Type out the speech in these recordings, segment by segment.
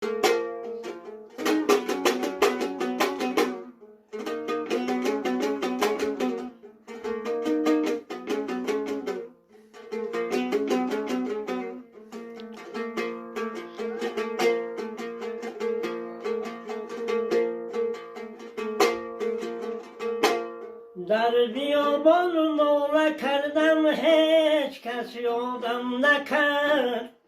در بیابان ناله کردم هیچ کس یادم نکرد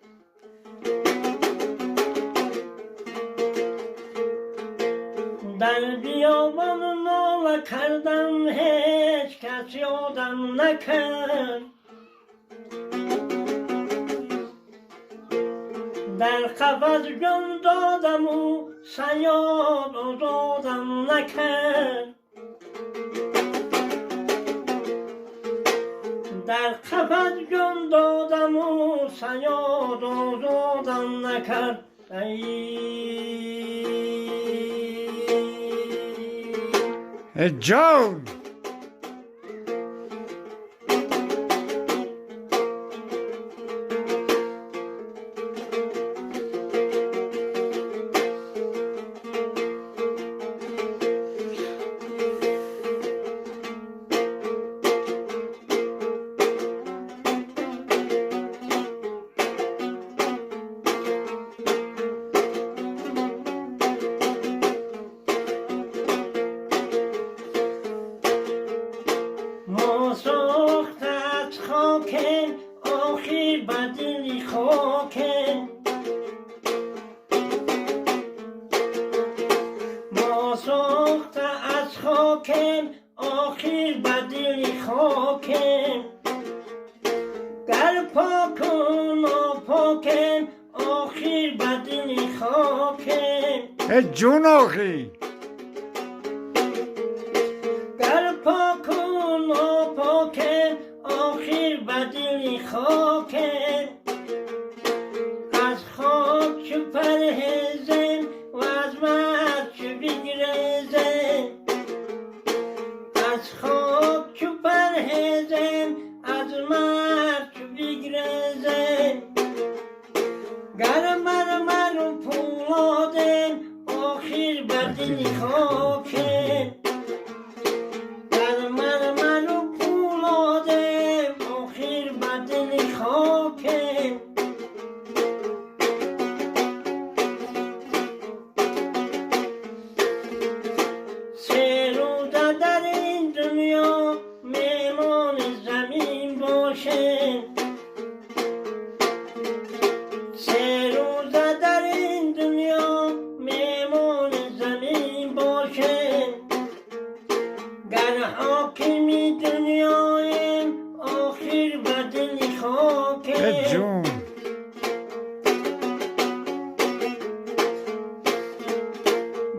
در بیابان ناله کردم هیچ کس یادم نکرد در قفس جان دادم و صیاد آزادم نکرد در قفس جان دادم و صیاد آزادم نکرد جان ما ساخت از خاکم آخر بدل خاکم ما ساخت از خاکم آخر بدل خاکم گر پاک و ناپاکم آخر بدل خاکم جون آخی گر پاک و ناپاکم آخر بدل خاکم از خاک چو پرهیزم و از مرد چو بگریزم از خاک چو پرهیزم از مرد چو بگریزم گر مرمر و پولادم آخر بدل خاکم گر مرمر و پولادم آخر بدل خاکم سه روزه در این دنیا مهمان زمین باشه سه روزه در این دنیا مهمان زمین باشه گر حاکمی دنیایم آخر بدل خاکم جون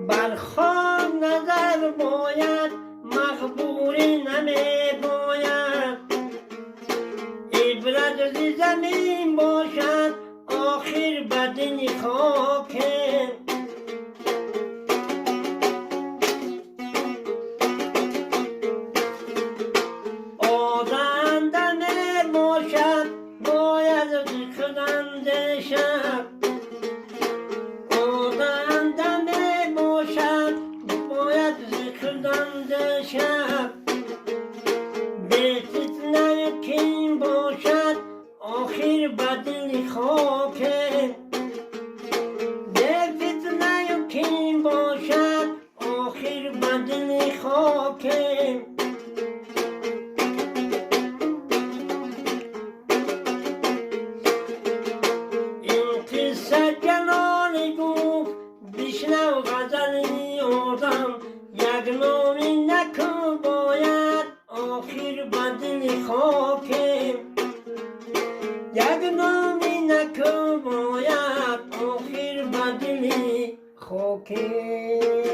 بر خاک نظر باید مقبولی نمی باید عبرت ز زمین باشد آخر بدل خاکم آزندن باشد باید ز خدنده شب آزندن باشد باید ز خدنده شب به فتنه کین باشد آخر بدل خاکم به فتنه کین باشد آخر بدل خاکم این قصه جلالی گفت بشنو غزلی آدم یک نامی نکن باید آخر بدل خاکم یک نامی نکن باید آخر بدل خاکم